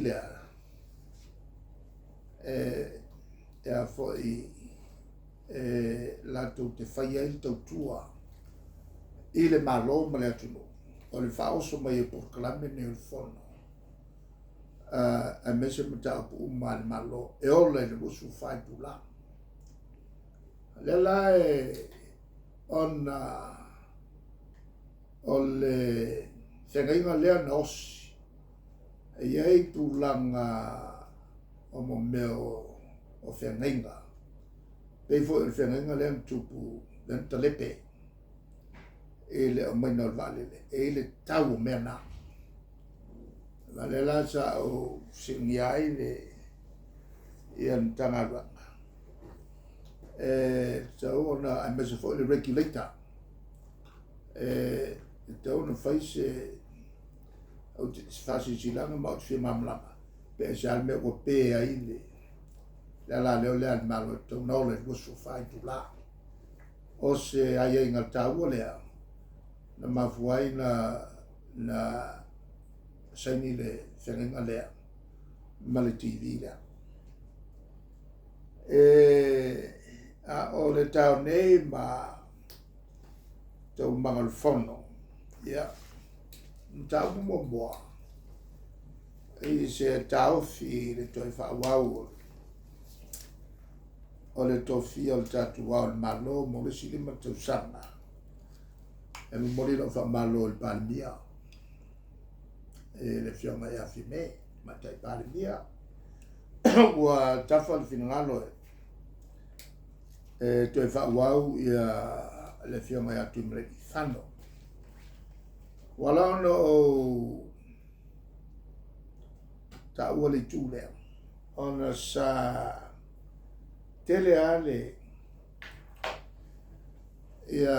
le e foi la tu te faia il tau tua i le malo ma le atunu o le faoso mai e proclame ne il fono a mese mata pu ma le malo e o le musu fai tu la le la on o le whengainga lea na osi e iei tu langa o mo meo o whengainga pei fo il whengainga lea tupu len talepe e le o maina o valele e le tau mea na vale la sa o singi ai le ian tangaranga sa ona a mese fo le regulator tau na faise o te fasi silanga ma o te mamlanga pe se al me o pe ai la leo le al malo tau na ole wo so fai tu la o se ai ai ngal tau le na mafuai na saini le whenga lea ma le TV lea a o le tau nei ma tau mangal fono ia tau mo boa e se tau fi le toi fa wau o le tofi o le tatu wau malo mo le silima tau sanga e mo le lo fa malo il palmia e le fiona ia fi me ma tai palmia ua tafa le finangalo e toi fa wau ia le fiona ia tu mre fano wala no ta ua le tūlea ona sa tele ale ia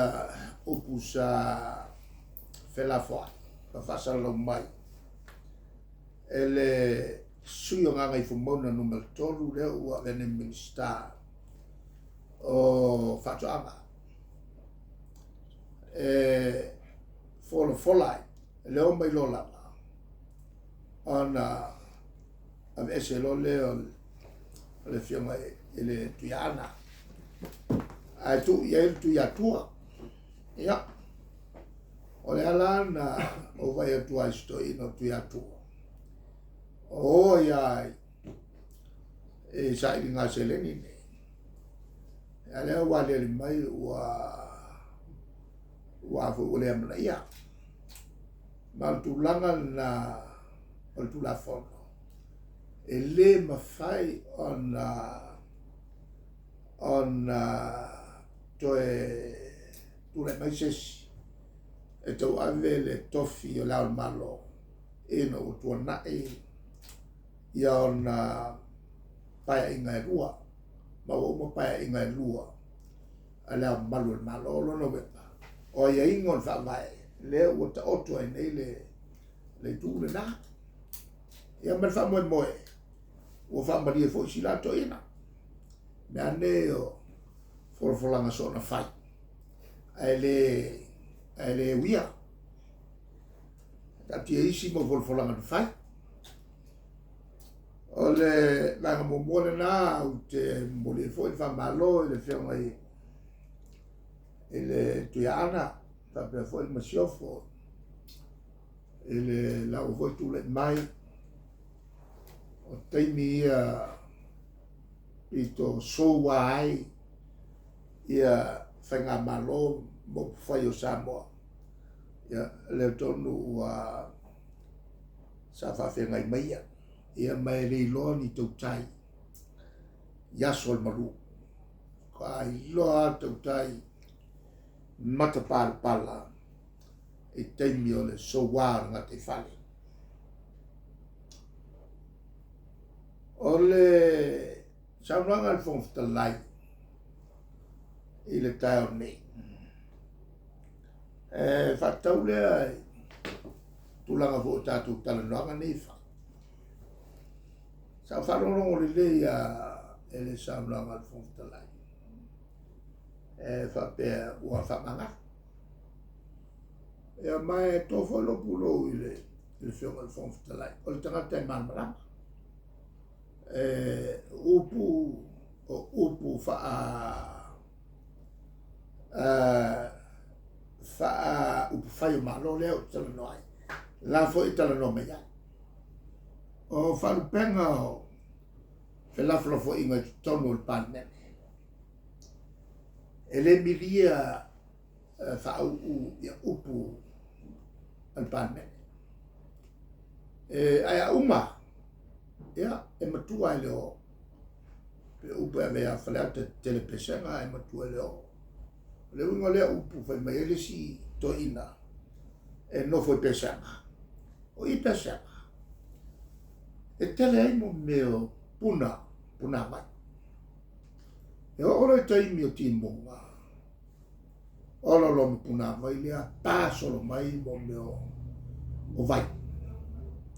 upu sa whelafoa pa whasalo mai ele suyo nganga i fumona numero tolu leo ua vene minister o whatoanga folai leo mai lo langa ona a ese lo leo le fiona ele tuiana a tu ia tu ia tua ia o le alana o vai tu a sto ino tu ia tua o ia e sai nga seleni ne ale wa le mai wa fu le amla ia mal tu langa na o tu la fono e le mafai on toe tu le mai ses e tau ave le tofi o la malo e no tu na e ia ona paia inga e rua ma o mo paia inga e rua ala malo lo no vepa o ia ingon fa vai le o ta oto e nei le tu le na ia mer fa mo o fa maria fo sila to ina me ane o for langa so na fai ele wia ta ti isi mo for langa na fai ole langa mo na o te mo le fo fa malo le fe mai ele tuiana ta per fo il masiofo ele la o voi tu le mai o teimi i to so wai ia whenga malo mo whai o Samoa ia le tonu sa whawhenga i maia ia mai rei loa ni tau tai yaso al maru ka i loa tau tai mata pala i teimi o le so wā nga te whale o le saunanga al fonfta lai i le tau nei whatau lea tulanga fo tātou talanoanga nei wha sa wharongo le lea e le saunanga al fonfta lai whapea ua whamanga e mai tofo lo pulo i le whionga al fonfta lai o le tangata e manmarama upu upu fai o malo leo tala no ai. La fo i tala no me ya. O wharupenga o whelafla fo inga tonu il pan nene. E le miria whau ia upu al pan nene. Ai a uma, ia, e matua e leo, pe upu e mea whalea te telepesenga e matua e leo. Le unga lea upu whai mai ele si to ina, e no foi pesenga. O i pesenga. E tele ai mo meo puna mai. E o ora i taimi o timonga. Ora lo me puna mai lea pasolo mai mo meo o vai.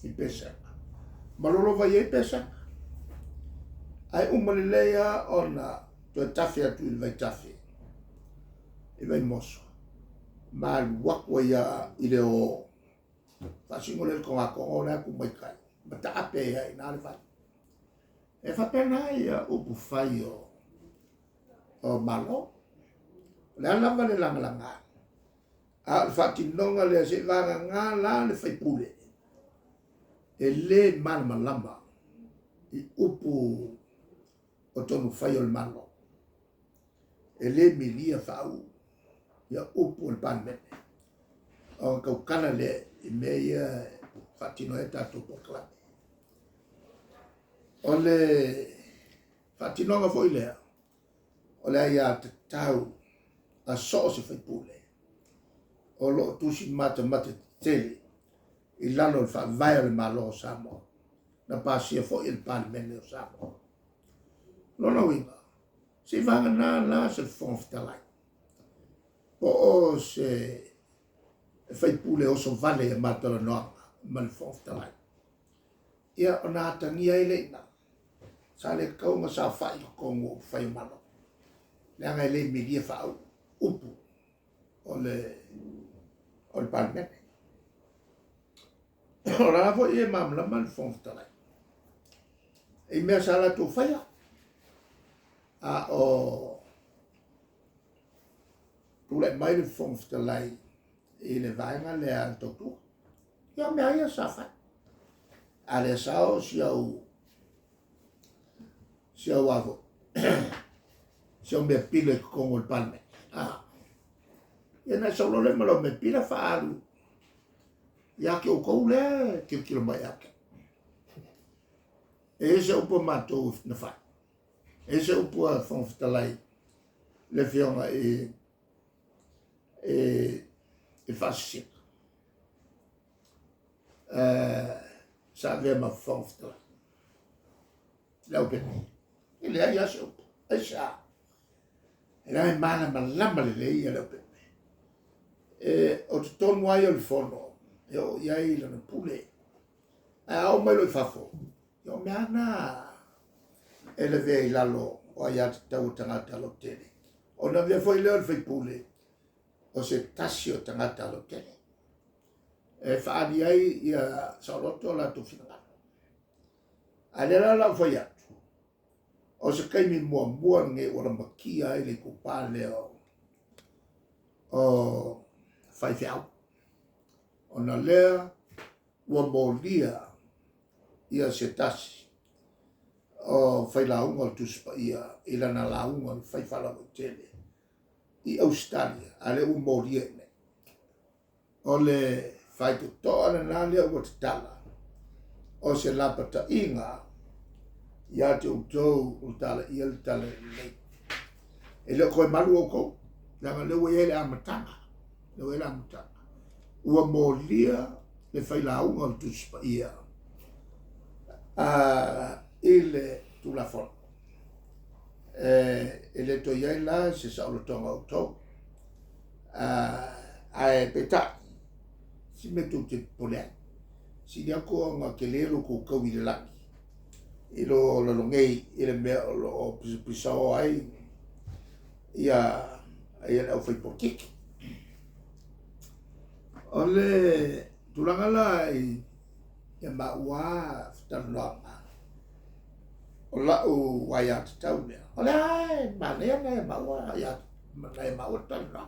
I pesenga. Ma lolo vai e pesenga. Ai umalilea ona to e tafi atu il vai tafi. I vai moso. Ma wakwa ia i leo fasingo le konga konga ku mai kai. Ma ta ape ia i nare vai. E whapena ia upu whai o malo. Le alanga le langa. A whatinonga le se vanga ngā la le whai pule. E le mana lama i upu o tonu whai o le malo. E le milia whau ia upu o le panmene. O kaukana le i mea whatino e tātou poklame. O le whatinonga fo i lea. O le ia te tau a so se whai pule. O lo tusi mata tele. I lalo le whaavai o le malo o Samoa. Na pasia fo i le panmene o Samoa. Lona winga. Se vanga nā se whonftalai. Po o se whai pule o so vale e matala noanga. Ma le whonftalai. Ia o nā tangia i leina. Sa le kaunga sa whai kongo whai malo. Le anga i le milia whau upu o le panmene. O rā fo i e mamla ma le whonftalai. E mea sa la tō whaia. A o tūle mai le whonftalai i le vaenga le a tōtua. Ia mea ia sa whai. A le sao siau avo. Siau mea pile kongo le palme. Ia na saulo le malo me pila whaaru. Ia ke o kou le kilo mai ake. E se upo mātou na whai. E se upo a whonftalai le whionga e whasisika. Sa vea ma whonftalai. Leo pene. I lea ia se upo. E sa. E rai mana ma lama le ia leo pene. O te tonu ai o le whono. E o iai lana pule. A au mai lo i whafo. E o mea nā. E le vea i lalo o ai ati tau tangata lo tene. O na vea foi leo le whai pule. O se tasi o tangata lo tene. E whaani ai ia sauroto la tu whinangana. A le la lau whai atu. O se kaimi mua nge ora makia ai le kupa leo. O whai whiau. O na lea ua molia ia se tasi. O whai launga o tuspa ia ila na launga o whai whala o tele. I Australia, a le u molia ne. O le whai tu toa na nā lea ua te tala. O se lapata inga ia te utou o tala ia le tala nei. E leo koe malu o kou. Langa leo e ele amatanga. Leo ele amatanga. Ua molia le whai launga o tuspa ia. Ile tula fon. Ele to iai la se saulo tonga o tau. Ae peta. Si metu te poleai. Si dia ko nga kelelo ko kau i le laki. Ilo lalongei ile mea o pisao ai. Ia au whai porkiki. Ole tulanga la ia maua whatanolanga. la o wa ya tau me ole ai ma le na ma wa ya na ma o tana